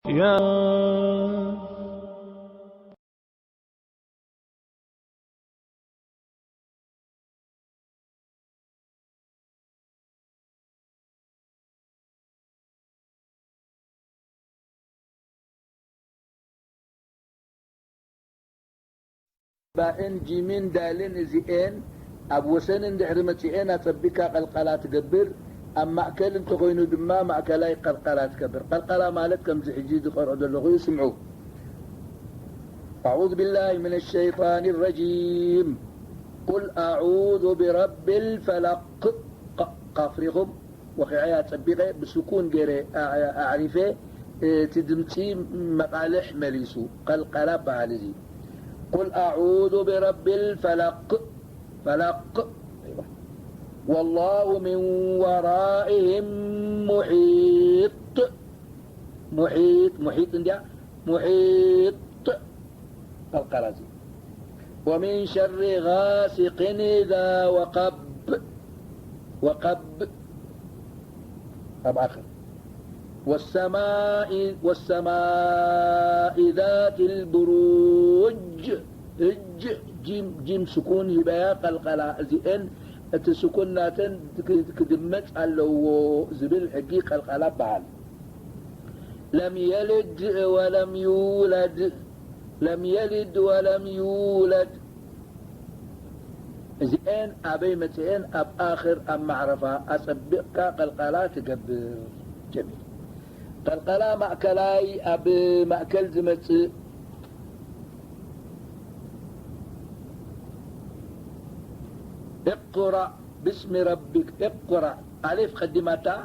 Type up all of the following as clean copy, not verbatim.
يا بائن جيمين دالين زئين أبو سنن دحرمتين أتبكى قلقلات قبر أما أكل انت غينو دما ما أكلاي قلقلات كبر قلقلا مالت كم زحجيد قرعد اللغو يسمعوا. أعوذ بالله من الشيطان الرجيم. قل أعوذ برب الفلق قافرهم وخعيات تبقى بسكون غير أعرفه تدمتي مقالح مليسو قلقلا بهالزي. قل أعوذ برب الفلق فلق أيوة. والله من ورائهم محيط محيط محيط القرازي. ومن شر غاسق إذا وقب آخر. والسماء ذات البروج جيم سكون يبقى قلقلا زين التسكوناتن كدمت على زبل حقيقة قلقلا بعل. لم يلد ولم يولد زين أبي متين أب آخر أم معرفة أسبقك قلقلا تقبر جميل. قلقلا مأكلاي أب مأكل زمت اقرأ باسم ربك اقرأ ألف قدمتا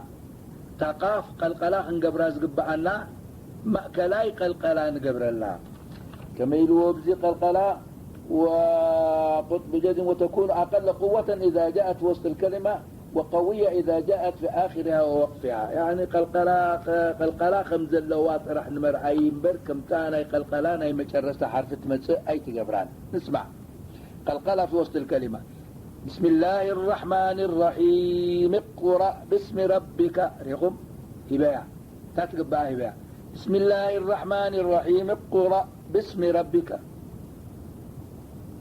تقاف قلقلا نقبراز قبعنا مأكلاي قلقلا نقبر الله كما يلو بزي قلقلا وقطب جد وتكون أقل قوة إذا جاءت وسط الكلمة وقوية إذا جاءت في آخرها ووقفها. يعني قلقلا خمز اللوات راح نمر أي مبر كم تانا قلقلان أي مجرسة حرف تمسء أي تقبران. نسمع قلقلا في وسط الكلمة. بسم الله الرحمن الرحيم. اقرأ باسم ربك رقم هبايا تتقبع هبايا. بسم الله الرحمن الرحيم. اقرأ باسم ربك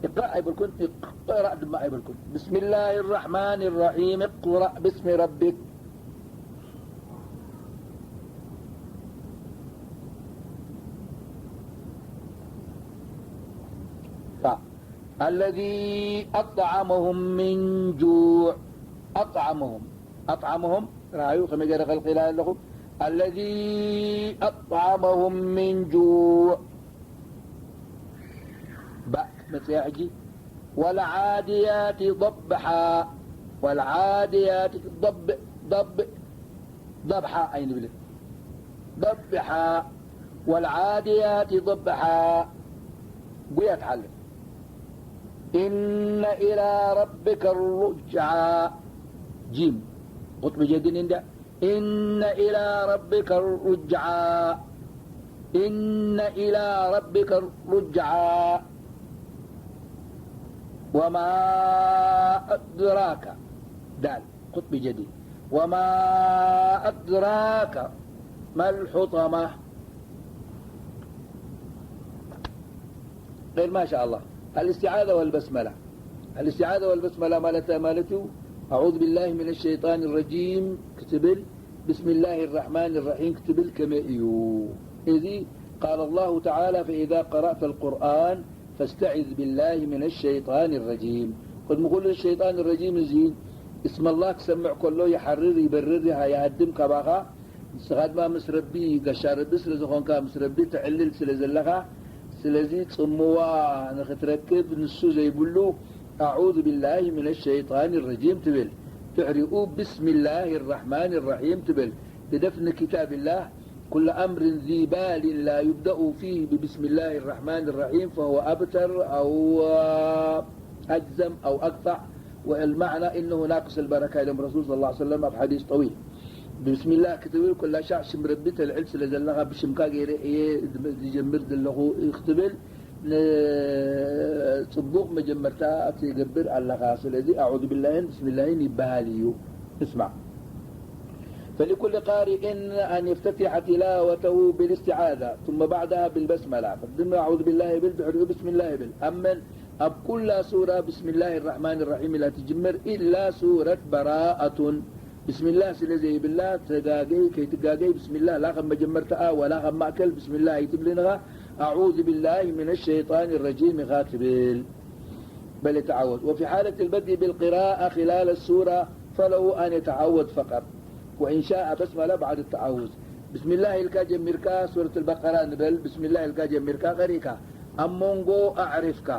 اقرأ يبلكن اقرأ دم يبلكن. بسم الله الرحمن الرحيم. اقرأ باسم ربك. الذي أطعمهم من جوع. أطعمهم رأيوا كما جرى خلق الله لهم. الذي أطعمهم من جوع مسيحجي. والعاديات ضبحا. والعاديات ضبحا أين بله ضبحا. والعاديات ضبحا قوية حلف. إن إلى ربك الرجعى جيم قطب جدين إن إلى ربك الرجعى. إن إلى ربك الرجعى. وما أدراك دال قطب جديد. وما أدراك ما الحطمة. غير ما شاء الله. الاستعاذة والبسملة مالته أعوذ بالله من الشيطان الرجيم كتبل. بسم الله الرحمن الرحيم كتبل كما إذي قال الله تعالى فإذا قرأت القرآن فاستعذ بالله من الشيطان الرجيم. قد مقول الشيطان الرجيم زين اسم الله تسمع كله يحرر يبررها يهدم كباغا سغاد ما مسربي قشار بسر زخونكا مسربي تعلل سلزلها سلزي تصموا نختركب نسو زي بلو أعوذ بالله من الشيطان الرجيم تبل. تعرئوا بسم الله الرحمن الرحيم تبل. بدفن كتاب الله كل أمر ذي بال لا يبدأ فيه ببسم الله الرحمن الرحيم فهو أبتر أو أجزم أو أقطع. والمعنى إنه ناقص البركة إلى الرسول صلى الله عليه وسلم في حديث طويل. بسم الله كتبل كل شعب شمربت العلس لزلغا بشمكا غير يجمر دلغو يختبل صبوق مجمرتا تيقبر على خاص الذي أعوذ بالله بسم الله يبهاليو. اسمع فلكل قارئ أن يفتتح تلاوته بالاستعاذة ثم بعدها بالبسملة. فقدم أعوذ بالله بالبحر بسم الله بال. أما أب كل سورة بسم الله الرحمن الرحيم لا تجمر إلا سورة براءة بسم الله سلزي بالله تقاقي كي تقاقي بسم الله لا خم جمرتها ولا خم مأكل بسم الله يتبلنها أعوذ بالله من الشيطان الرجيم خاتبل بل يتعوذ. وفي حالة البدء بالقراءة خلال السورة فله أن يتعوذ فقط، وإن شاء بسملة بعد التعوذ. بسم الله الكاجم مركا سورة البقرة نبل بسم الله الكاجم مركا غريكا أمونغو أعرفك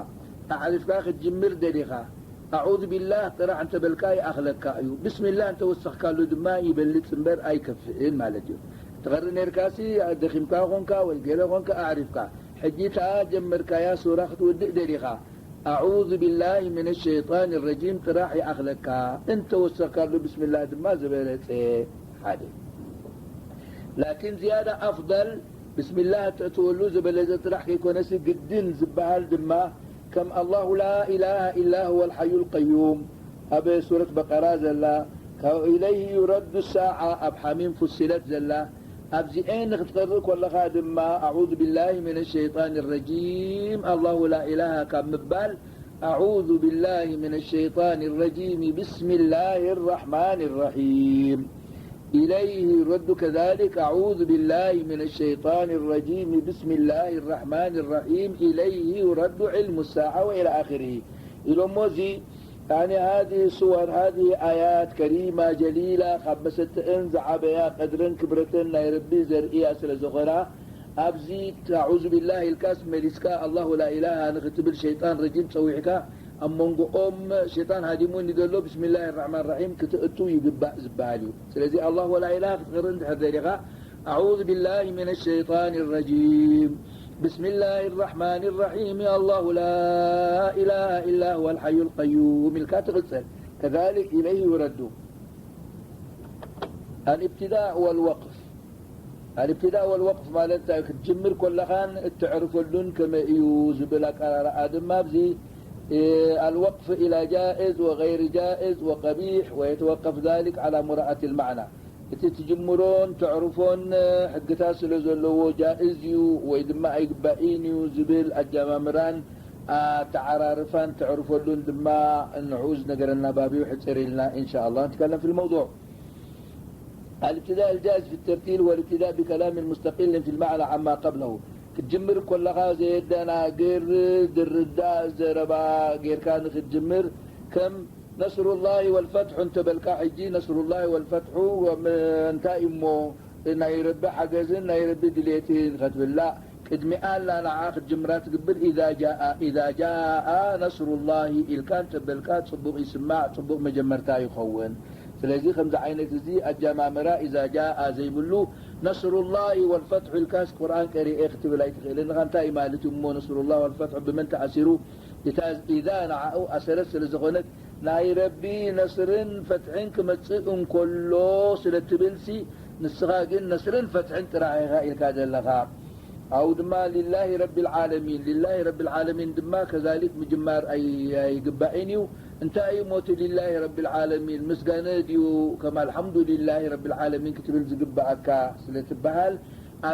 خد جمر دليخا أعوذ بالله ترى أنت بالكاي أخلك أيو بسم الله أنت وسخك له دما يبلت سنبر أي كفئين مالتي تغرن إركاسي دخمكا غنكا والجيل غنكا أعرفك حجيتها جمر كايا سورة ودئ دليخا أعوذ بالله من الشيطان الرجيم تراحي أخلك أنت وسخك له بسم الله دما زبلت حادث. لكن زيادة أفضل بسم الله تقولوا زبلت تراح يكون قدين زبال دما كم الله لا إله إلا هو الحي القيوم أبي سورة بقرة زلا إليه يرد الساعة أبحامين فصلت زلا أبزئين تقررك ولا خادم ما أعوذ بالله من الشيطان الرجيم الله لا إله كم مبال أعوذ بالله من الشيطان الرجيم بسم الله الرحمن الرحيم إليه يرد كذلك أعوذ بالله من الشيطان الرجيم بسم الله الرحمن الرحيم إليه يرد علم الساعة وإلى آخره. إلى موزي يعني هذه صور هذه آيات كريمة جليلة خبست انز عبيا قدرن كبرتن يربي زرئي أسل زغرا أبزي أعوذ بالله الكاس ملسكا الله لا إله نختب الشيطان رجيم سويحكا أمونغو شيطان هادمون يقول له بسم الله الرحمن الرحيم كتأتو يقبأ زبالي سلذي الله ولا إله غيرن حذرها أعوذ بالله من الشيطان الرجيم بسم الله الرحمن الرحيم يا الله لا إله إلا هو الحي القيوم الكاتغسل كذلك إليه يرد. الابتداء والوقف الابتداء والوقف مالتها تجمر كل خان تعرف اللون كما يوز بلا قرار آدم مابزي الوقف إلى جائز وغير جائز وقبيح ويتوقف ذلك على مراعاة المعنى. تجمرون تعرفون حقتا سلزلو جائزيو ويدما ايقبائينيو زبل الجمامران تعرارفان تعرفون دما نعوز نقرنا بابي وحتسريلنا إن شاء الله نتكلم في الموضوع. الابتداء الجائز في الترتيل والابتداء بكلام مستقل في المعنى عما قبله. تجمر كل غازي دانا غير دردا زربا غير كان تجمر كم نصر الله والفتح انت بالكاحجي نصر الله والفتح وانتا امو ان يربي حجزن يربي دليتين ختب الله قدمي قال لا عاقد جمرات قبل اذا جاء نصر الله الكان تبلكات صبغ يسمع صبغ مجمرتا يخون. ስለዚህ خمس عينة زي الجمامرة إذا جاء زي بلو نصر الله والفتح الكاس قرآن كريم اختب لا يتخيل لأن غنتاي مالتي أمو نصر الله والفتح بمن تأسروا إذا نعقوا أسرت سلزغنت ناي ربي نصرن فتحن كمتصئن كله سلتبلسي نسغاقن نصرن فتحن تراعيها الكاد اللغا أو دما لله رب العالمين لله رب العالمين دما كذلك مجمار أي قبائنيو انت أي موت لله رب العالمين مسقانا ديو كما الحمد لله رب العالمين كتب الزقبعك سلتبهال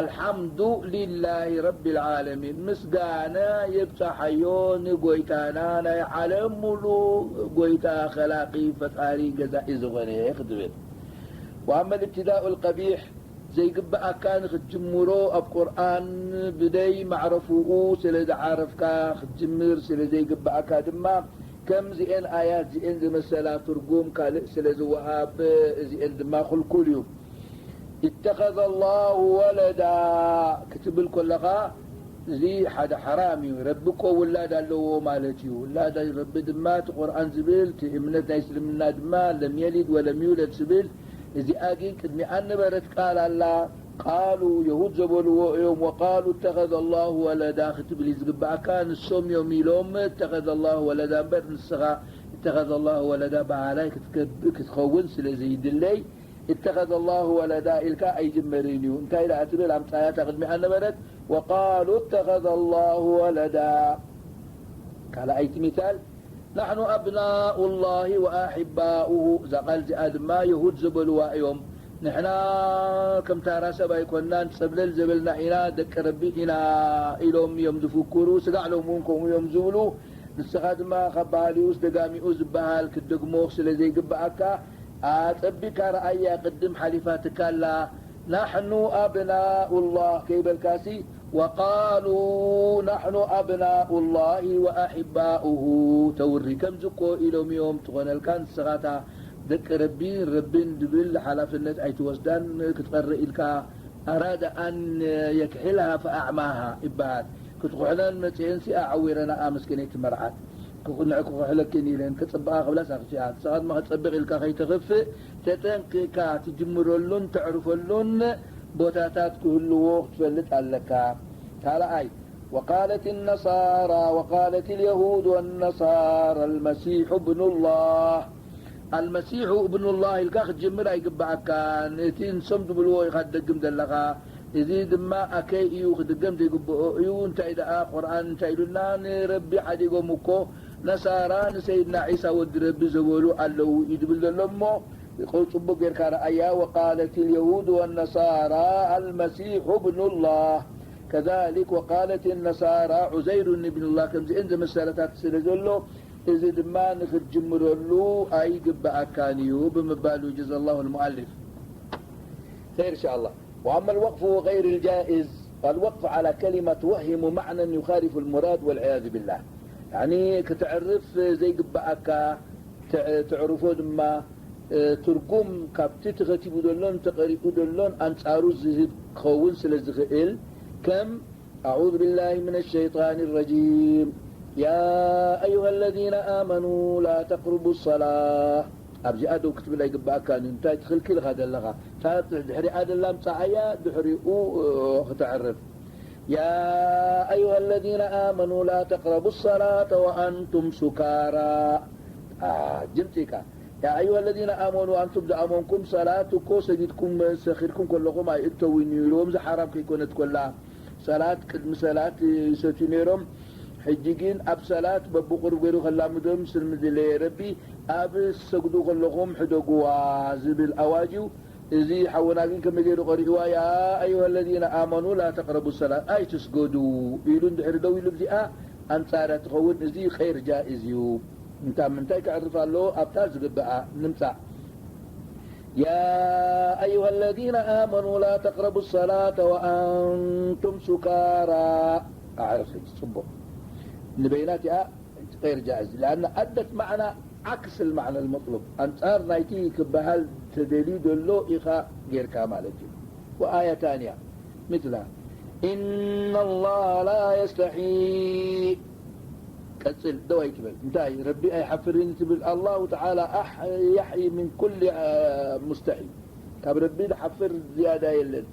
الحمد لله رب العالمين مسقانا يبتح حيون قويتانا يعلم ملو قويتا خلاقي فتاري قزائي زغني يخدبت. وأما الابتداء القبيح زي قبعك كان خجمرو القرآن بدي معرفوه سلد عارفك خجمر سلد زي قبعك دما كم زين آيات زين زي مسألة ترقوم كالئ سلد وهاب زين دما خل كل يوم اتخذ الله ولدا كتب الكلغة زي حد حرامي ربكو ولادا له مالتي ولادا رب دمات قرآن زبيل تأمنت يسلمنا دما لم يلد ولم يولد سبيل إذا أجين كدمي أن برت قال الله قالوا يهود زبلوا يوم وقالوا اتخذ الله ولدا كتب لي زقبع كان السوم يوم يلوم اتخذ الله ولدا بر نسخة اتخذ الله ولدا بعلاي كتخون سلزي دلي اتخذ الله ولدا إلكا أي جمرينيو انتهى إلى أتبال عم تآيات أخدمي أن برت وقالوا اتخذ الله ولدا قال أي مثال نحن أبناء الله وأحباؤه زقال زئاد ما يهود زبلوا يوم نحنا كم تاراسة بايكونان سبلل زبلنا إنا دك ربي إنا إلهم يوم دفكروا سقعلهم منكم يوم زولوا نستخد ما خباليوس دقاميوس بهال كدقموخ سلزي قبعكا أتبك رأيا قدم حليفاتك لا نحن أبناء الله كيب الكاسي وقالوا نحن أبناء الله وأحباؤه توري كم زكو إلهم يوم تغنى الكان سغاتا ذك ربين دبل حلافنت أي توسدان كتقرئ لك أراد أن يكحلها فأعماها إبهات كتقعنا متين سي أعورنا آمس كنيت مرعات كنا كحلك كنيلين كتصبغها قبل ساعات ساعات ما تصبغ لك خي تخف تتنقك تجمرلون تعرفلون بوتاتات كل وقت فلت لك تعالى أي وقالت النصارى وقالت اليهود والنصارى المسيح ابن الله المسيح ابن الله الكاخ جمر يقبع كان يتين صمد بالو يخدقم دلغا يزيد ما اكي يو خدقم يقبع يو انت اذا قرآن انت لنا ربي حديقو مكو نصاران سيدنا عيسى ود ربي زولو اللو يدبل للمو يقول صبق يركار ايا وقالت اليهود والنصارى المسيح ابن الله كذلك وقالت النصارى عزير ابن الله كم زي انزم السالتات سلزلو إذا ما نخد جمرلو أي قبع كانيو بمبالو جزا الله المؤلف خير إن شاء الله. وأما الوقف غير الجائز فالوقف على كلمة وهم معنى يخالف المراد والعياذ بالله يعني كتعرف زي قبع تعرفوا لما ترقم كابتت غتيبو دولون تقريبو دولون أنصارو زهب خون سلزغئل كم أعوذ بالله من الشيطان الرجيم يا أيها الذين آمنوا لا تقربوا الصلاة أرجع أدو كتب لي قبعا كان انتاج تدخل كل هذا اللغة دحري هذا اللام صعيا دحري تعرف يا أيها الذين آمنوا لا تقربوا الصلاة وأنتم سكارى جمتك يا أيها الذين آمنوا أنتم دعمونكم صلاتكم سجدكم سخيركم كلكم أي اكتوين يوم حرام كيكونت كلها صلاة كدم صلاة ستنيرم حجيجين أب صلاة ببقر غيرو خلامدهم سلم دلي ربي أب سجدوا كلهم حدقوا زب الأواجو إذي حوناكين كم يجروا قريوا يا أيها الذين آمنوا لا تقربوا الصلاة أي تسجدوا يلون دحر دوي لبزئة أنصارت خون إذي خير جائز يو انت من تايك عرف الله أبتاز قبعة نمسع يا أيها الذين آمنوا لا تقربوا الصلاة وأنتم سكارى أعرف صبوا نبيناتها غير جائز لأن أدت معنى عكس المعنى المطلوب أنصار نايتي كبهال تدليد اللو إخاء غير كامالتي. وآية ثانية مثلها إن الله لا يستحي كتسل دواي تبل انتهي ربي أي حفرين تبل الله تعالى يحيي من كل مستحي كاب ربي حفر زيادة يلن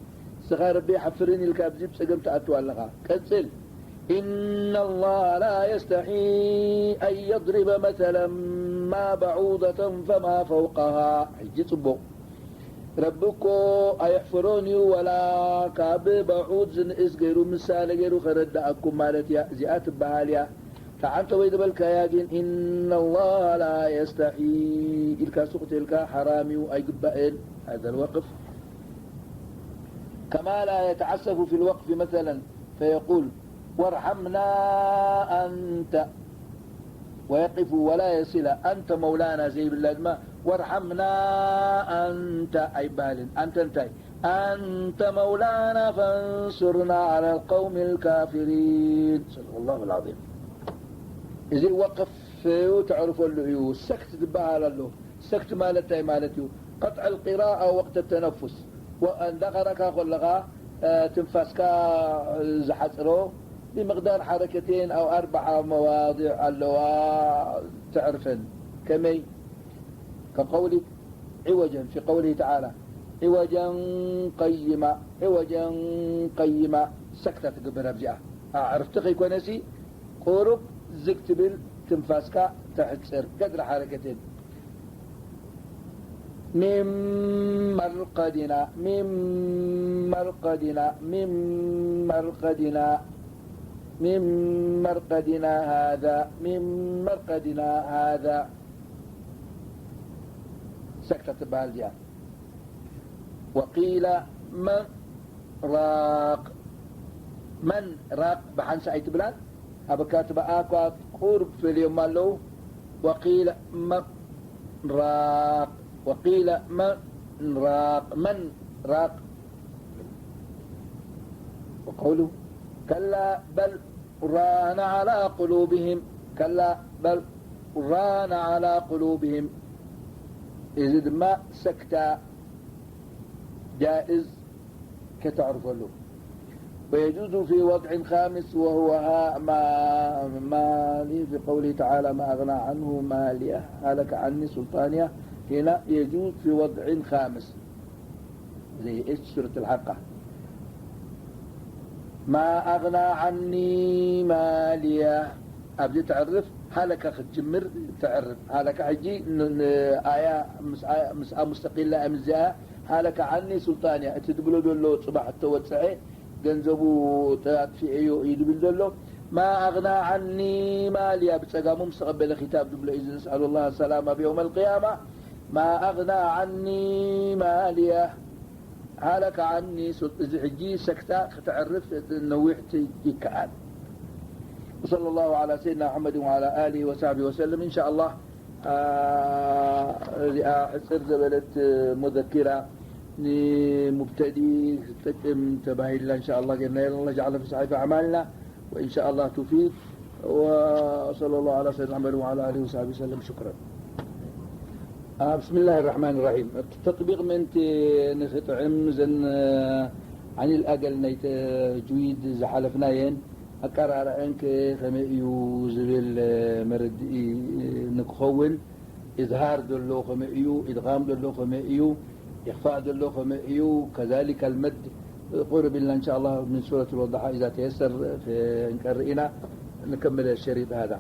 سخا ربي حفرين الكابزيب سقمت أتوال لغا كتسل إن الله لا يستحي أن يضرب مثلا ما بعوضة فما فوقها حجي صبو ربكو أيحفروني ولا كاب بعوض زن إسقيرو مثال غيرو خرد أكم مالتي زيات بهاليا فعنت ويد بالكياجين إن الله لا يستحي الكاسوق تلك حرامي وأي قبائل هذا الوقف. كما لا يتعسف في الوقف مثلا فيقول وارحمنا أنت ويقف ولا يصل أنت مولانا زي بالله وارحمنا أنت أي بال أنت انتهي أنت مولانا فانصرنا على القوم الكافرين. صدق الله العظيم. إذا وقف وتعرفوا له السكت تبعها له السكت مالتي قطع القراءة وقت التنفس وأن ذكرك خلقا تنفسكا زحصرو بمقدار حركتين أو 4 مواضع اللواء تعرفن كمي كقولك عوجا في قوله تعالى عوجا قيما سكتة قبل ربجعة عرفتك يكون نسي قرب زكتبل تنفاسكا تحتصر قدر حركتين من مرقدنا هذا سكتة بالجاء وقيل من راق من راق بحنس أي تبلان أبكاتب آكوات قرب في اليوم له وقيل من راق وقيل من راق من راق وقوله كلا بل ران على قلوبهم كلا بل ران على قلوبهم إذ ما سكتا جائز كتعرف له. ويجوز في وضع خامس وهو مالي في قوله تعالى ما أغنى عنه ماليه هلك عني سلطانيه. هنا يجوز في وضع خامس زي إيش سورة الحقة ما أغنى عني ماليه أبدي تعرف هلك تجمر تعرف هلك حجي آية مستقلة أمزاء هلك عني سلطانيه تدبلو دولو صباح التوسعي ገንዘቡ ተጥፊኡ ይድብል ዘሎ ما أغنى عني مالي بتسقامهم استقبل خطاب دبل إذن نسأل الله السلامة بيوم القيامة ما أغنى عني مالي هلك عني زحجي سكتا تعرف نوعت يكعان. وصلى الله على سيدنا محمد وعلى آله وصحبه وسلم إن شاء الله. حصر زبلت مذكرة مبتدي تتم تباهي الله إن شاء الله قلنا الله جعل في صحيفة أعمالنا وإن شاء الله تفيد. وصلى الله على سيدنا محمد وعلى آله وصحبه وسلم. شكرا. بسم الله الرحمن الرحيم. التطبيق من نستطعم زن عن الأقل نيت جويد زحلفناين أكرر أنك خمئيو زبل مرد نكخون إظهار دلو خمئيو إدغام دلو خمئيو إخفاء دلو خمئيو كذلك المد قرب الله إن شاء الله من سورة الوضحى إذا تيسر في نكرئنا نكمل الشريط هذا.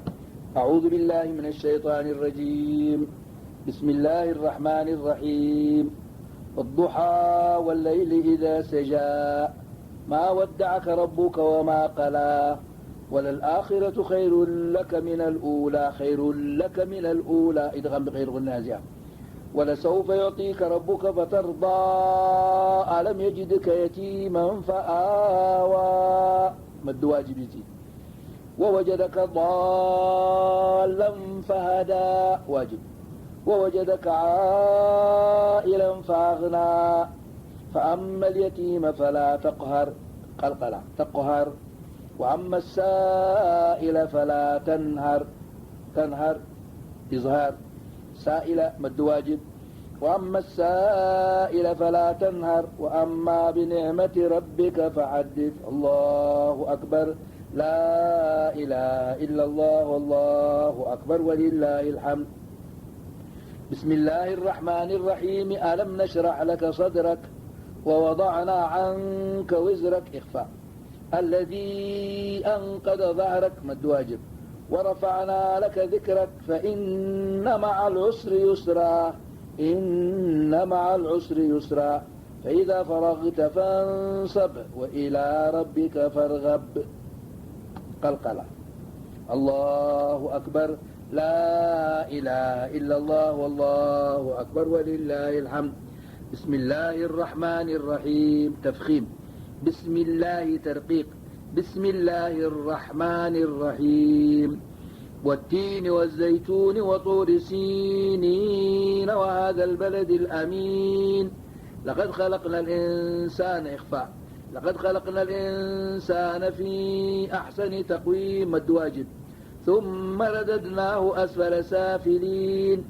أعوذ بالله من الشيطان الرجيم. بسم الله الرحمن الرحيم. الضحى والليل إذا سجى ما ودعك ربك وما قلى وللآخرة خير لك من الأولى خير لك من الأولى إدغام بغير النازعة ولسوف يعطيك ربك فترضى ألم يجدك يتيما فآوى مد واجبتي ووجدك ضالا فهدى واجب ووجدك عائلا فأغنى فأما اليتيم فلا تقهر قلقلة تقهر وأما السائل فلا تنهر إظهار سائلة مد واجب وأما السائل فلا تنهر وأما بنعمة ربك فحدث. الله أكبر لا إله إلا الله والله أكبر ولله الحمد. بسم الله الرحمن الرحيم. ألم نشرح لك صدرك ووضعنا عنك وزرك إخفاء الذي أنقذ ظهرك مد واجب ورفعنا لك ذكرك فإن مع العسر يسرا إن مع العسر يسرا فإذا فرغت فانصب وإلى ربك فارغب قلقلة. الله أكبر لا إله إلا الله والله أكبر ولله الحمد. بسم الله الرحمن الرحيم. تفخيم بسم الله ترقيق بسم الله الرحمن الرحيم. والتين والزيتون وطور سينين وهذا البلد الأمين لقد خلقنا الإنسان إخفاء لقد خلقنا الإنسان في أحسن تقويم الواجب ثم رددناه أسفل سافلين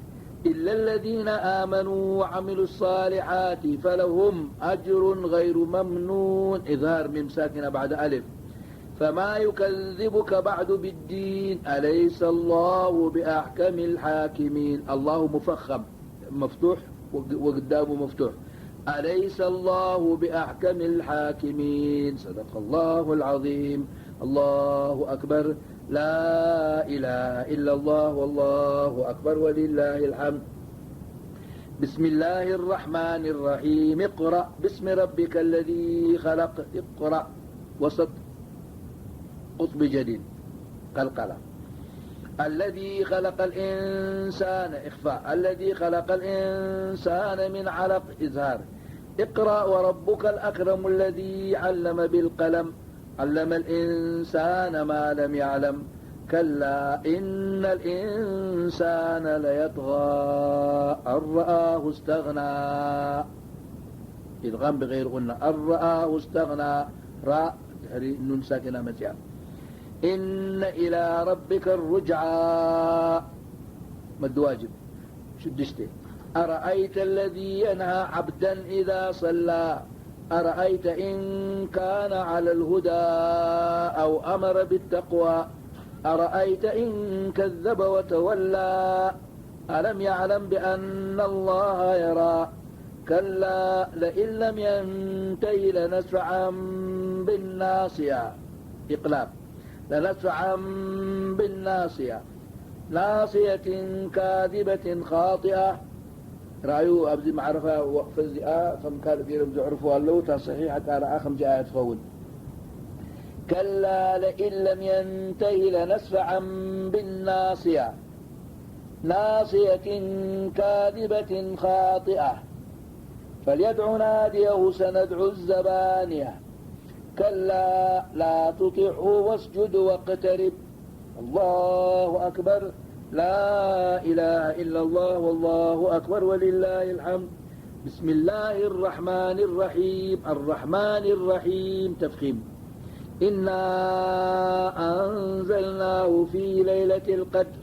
إلا الذين آمنوا وعملوا الصالحات فلهم أجر غير ممنون إظهار ميم ساكنة بعد ألف. فما يكذبك بعد بالدين أليس الله بأحكم الحاكمين. الله مفخم مفتوح وقدامه مفتوح. أليس الله بأحكم الحاكمين. صدق الله العظيم. الله أكبر لا إله إلا الله والله أكبر ولله الحمد. بسم الله الرحمن الرحيم. اقرأ باسم ربك الذي خلق. اقرأ وسط قطب جديد قلقلة. الذي خلق الإنسان إخفاء الذي خلق الإنسان من علق إظهار اقرأ وربك الأكرم الذي علم بالقلم علم الإنسان ما لم يعلم كلا إن الإنسان ليطغى أن رآه استغنى إدغام بغير غنى أن رآه استغنى راء نون ساكنة مجال إن إلى ربك الرجعى مد واجب شدشته أرأيت الذي ينهى عبدا إذا صلى أرأيت إن كان على الهدى أو أمر بالتقوى أرأيت إن كذب وتولى ألم يعلم بأن الله يرى كلا لئن لم ينته لنسفعا بالناصية إقلاب لنسفعا بالناصية ناصية كاذبة خاطئة رأيو أبزي معرفة وقف الزئاء فمكان غيرهم زعرفوا اللو تصحيحة على آخر جاء تفول كلا لئن لم ينته لنسفعا بالناصية ناصية كاذبة خاطئة فليدع ناديه سندعو الزبانية كلا لا تطعه واسجد واقترب الله أكبر لا إله إلا الله والله أكبر ولله الحمد بسم الله الرحمن الرحيم الرحمن الرحيم تفخيم إنا أنزلناه في ليلة القدر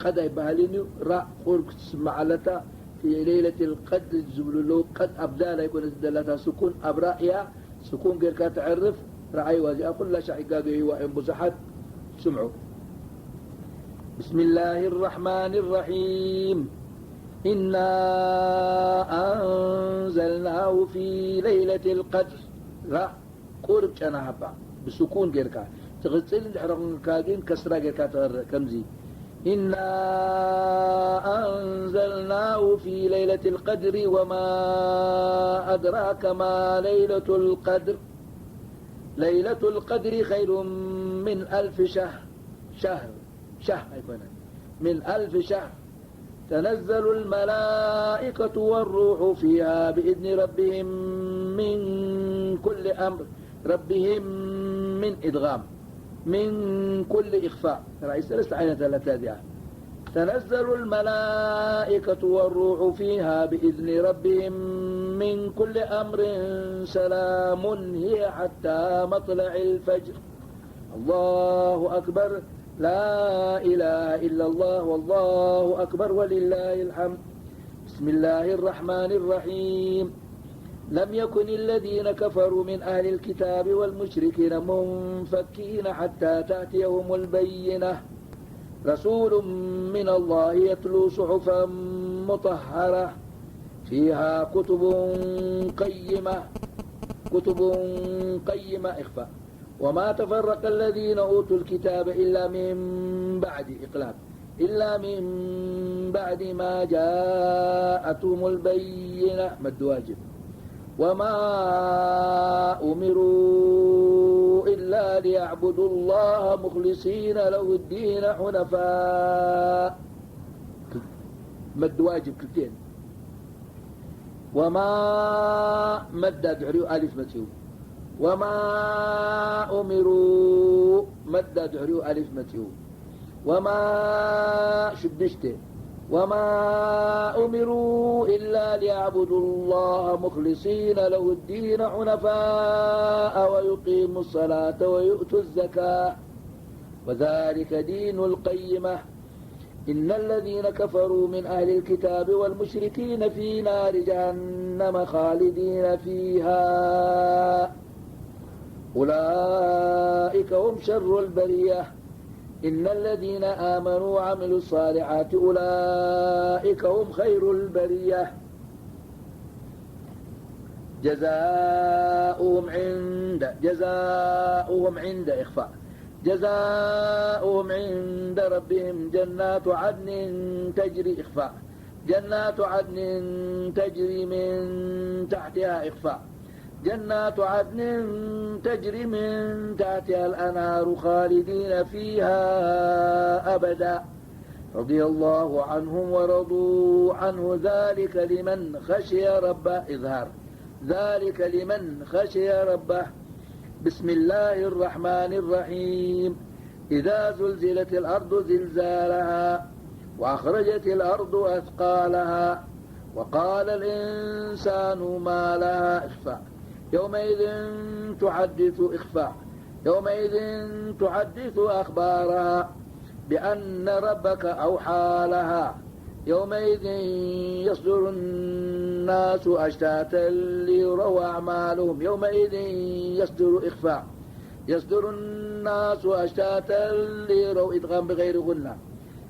قد يبهلني رأى خورك تسمع لتا في ليلة القدر زبل له قد أبدا لا يكون زدلتها سكون أبرائيا سكون غير كاتعرف رأي وزي أقول لا شعقاقه وإن بزحت سمعوا بسم الله الرحمن الرحيم إنا أنزلناه في ليلة القدر لا قرب كان هبا بسكون غيرك تغسل كاجين كسرة غيرك كمزي إنا أنزلناه في ليلة القدر وما أدراك ما ليلة القدر ليلة القدر خير من 1000 شهر من 1000 شهر تنزل الملائكة والروح فيها بإذن ربهم من كل أمر ربهم من إدغام من كل إخفاء رئيس الاستعانة التالية تنزل الملائكة والروح فيها بإذن ربهم من كل أمر سلام هي حتى مطلع الفجر الله أكبر لا إله إلا الله والله أكبر ولله الحمد بسم الله الرحمن الرحيم لم يكن الذين كفروا من أهل الكتاب والمشركين منفكين حتى تأتيهم البينة رسول من الله يتلو صحفا مطهرة فيها كتب قيمة إخفاء وما تفرق الذين أوتوا الكتاب إلا من بعد إقلاب إلا من بعد ما جاءتهم البينة مد واجب وما أمروا إلا ليعبدوا الله مخلصين له الدين حنفاء مد واجب كلتين وما مد دعريو ألف متيو وما أمروا مد دعريو ألف متيو وما شدشته وما أمروا إلا ليعبدوا الله مخلصين له الدين حنفاء ويقيموا الصلاة ويؤتوا الزكاة وذلك دين القيمة إن الذين كفروا من أهل الكتاب والمشركين في نار جهنم خالدين فيها أولئك هم شر البرية إن الذين آمنوا وعملوا الصالحات أولئك هم خير البرية جزاؤهم عند إخفاء جزاؤهم عند ربهم جنات عدن تجري إخفاء جنات عدن تجري من تحتها إخفاء جنات عدن تجري من تحتها الأنهار خالدين فيها أبدا رضي الله عنهم ورضوا عنه ذلك لمن خشي ربه. إظهار ذلك لمن خشي ربه. بسم الله الرحمن الرحيم. إذا زلزلت الأرض زلزالها وأخرجت الأرض أثقالها وقال الإنسان ما لها. إخفاء. يومئذ تحدث إخفاء. يومئذ تحدث أخبارها بأن ربك أوحى لها. يومئذ يصدر الناس أشتاتا ليروا أعمالهم. يومئذ يصدر إخفاء. يصدر الناس أشتاتا ليروا إدغام بغير غنة.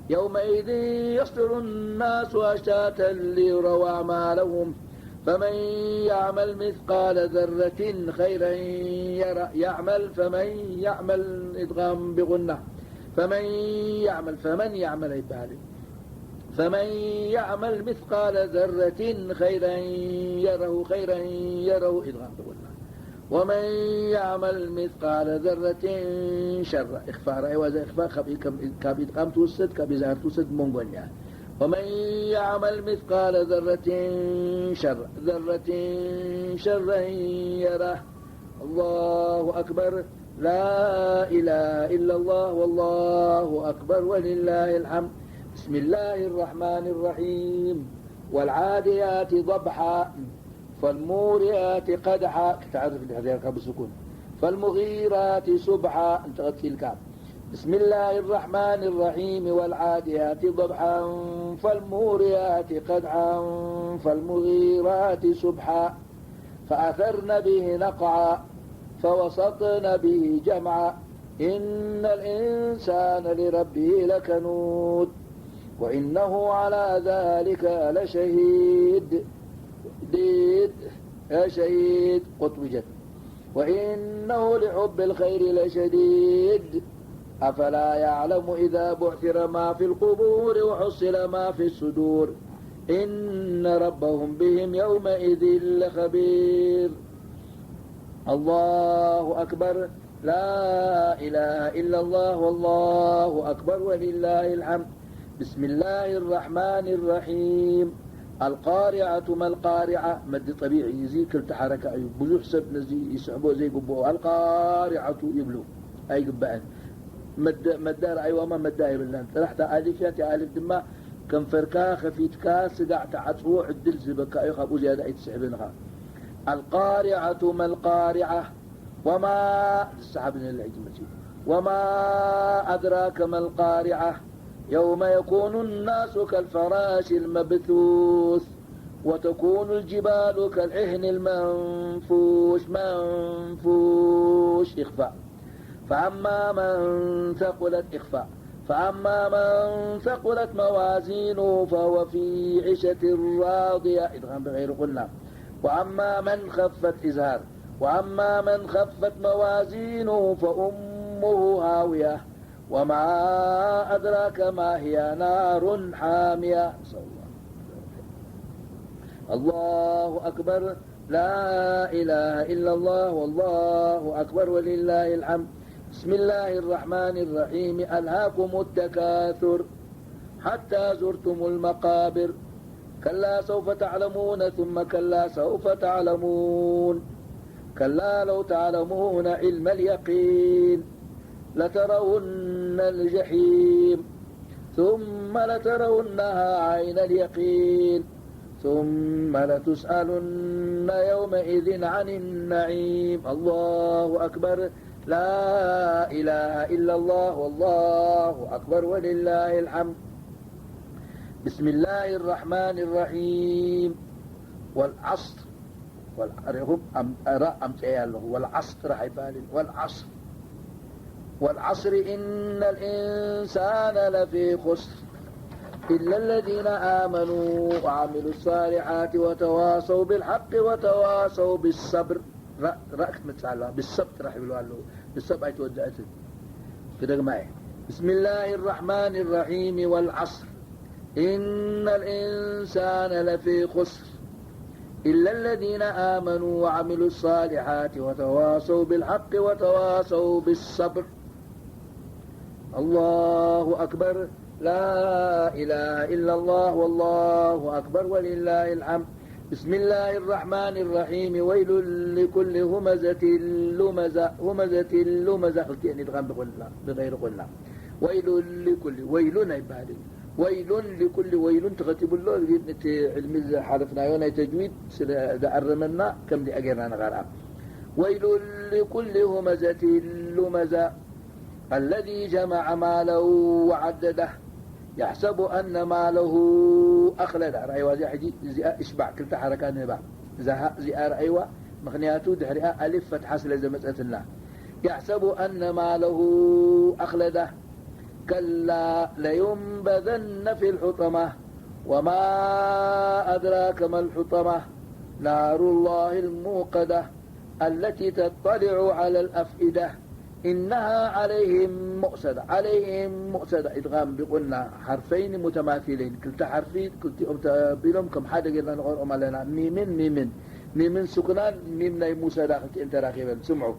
يومئذ يصدر الناس أشتاتا ليروا أعمالهم فمن يعمل مثقال ذرة خيرا يرى. يعمل فمن يعمل إدغام بغنة. فمن يعمل عباده. فمن يعمل مثقال ذرة خيرا يره. خيرا يره إدغام بغنة. ومن يعمل مثقال ذرة شر. إخفاء رأي وزا إخفاء كاب إدغام توسد كاب إزهار توسد منغنيا. ومن يعمل مثقال ذرة شر. ذرة شرا يره. الله أكبر. لا إله إلا الله والله أكبر ولله الحمد. بسم الله الرحمن الرحيم. والعاديات ضبحا فالموريات قدحا. تعرف هذا بالسكون. فالمغيرات سبحا. انت غطي الكعب. بسم الله الرحمن الرحيم. والعاديات ضبحا فالموريات قدحا فالمغيرات سبحا فأثرن به نقعا فوسطن به جمعا إن الإنسان لربه لكنود وإنه على ذلك لشهيد. شهيد قطوجت. وإنه لحب الخير لشديد أفلا يعلم إذا بعثر ما في القبور وحصل ما في الصدور إن ربهم بهم يومئذ لخبير. الله أكبر. لا إله إلا الله والله أكبر ولله الحمد. بسم الله الرحمن الرحيم. القارعة ما القارعة. مد طبيعي زي كل تحرك أي بزوح سب نزي يسحبوا زي قبوا. القارعة يبلو أي قبان مدار أي وما مدائر اللان تحت ألفات ألف دما كم فركا خفيتكا سقع تعطوع الدل زبكا أي خابو زيادة أي تسحبينها. القارعة ما القارعة وما السحابين العجمة وما أدراك ما القارعة يوم يكون الناس كالفراش المبثوث وتكون الجبال كالعهن المنفوش. إخفاء. فأما من ثقلت. إخفاء. فأما من ثقلت موازينه فهو في عيشة راضية. إدغام بغير قلنا. وأما من خفت. إزهار. وأما من خفت موازينه فأمه هاوية وما أدراك ما هي نار حامية. الله أكبر. لا إله إلا الله والله أكبر ولله الحمد. بسم الله الرحمن الرحيم. ألهاكم التكاثر حتى زرتم المقابر كلا سوف تعلمون ثم كلا سوف تعلمون كلا لو تعلمون علم اليقين لترون الجحيم ثم لترونها عين اليقين ثم لتسألن يومئذ عن النعيم. الله أكبر. لا إله إلا الله والله أكبر ولله الحمد. بسم الله الرحمن الرحيم. والعصر والعصر راح يبالي. والعصر إن الإنسان لفي خسر إلا الذين آمنوا وعملوا الصالحات وتواصوا بالحق وتواصوا بالصبر. رأيك متعلق بالصبر راح يقولوا له بالصبر يتوجهت كده معي. بسم الله الرحمن الرحيم. والعصر إن الإنسان لفي خسر إلا الذين آمنوا وعملوا الصالحات وتواصوا بالحق وتواصوا بالصبر. الله أكبر. لا إله إلا الله والله أكبر ولله الحمد. بسم الله الرحمن الرحيم. ويل لكل همزة لمزة. همزة لمزة قلت يعني ادغام بغير قلنا. ويل لكل ويل عبادي. ويل لكل ويل تغتب الله علم حرفنا يونا تجويد دعرمنا كم دي أجرنا نغرا. ويل لكل همزة لمزة الذي جمع ماله وعدده يحسب أن ماله أخلد. رأيوا زي حجي إشبع كلتا حركات نبع زئار أيوة مغنياتو دحرئة ألف فتحة سلزة مسألة. يحسب أن ماله أخلده كلا لينبذن في الحطمة وما أدراك ما الحطمة نار الله الموقدة التي تطلع على الأفئدة إنها عليهم مؤسدة. عليهم مؤسدة إدغام بقولنا حرفين متماثلين كلتا حرفين كلتا أمتبيلهم كم حاجة قلنا نغير أمالنا ميمن سكنان ميمنا موسى داخل انت راخبا سمعوا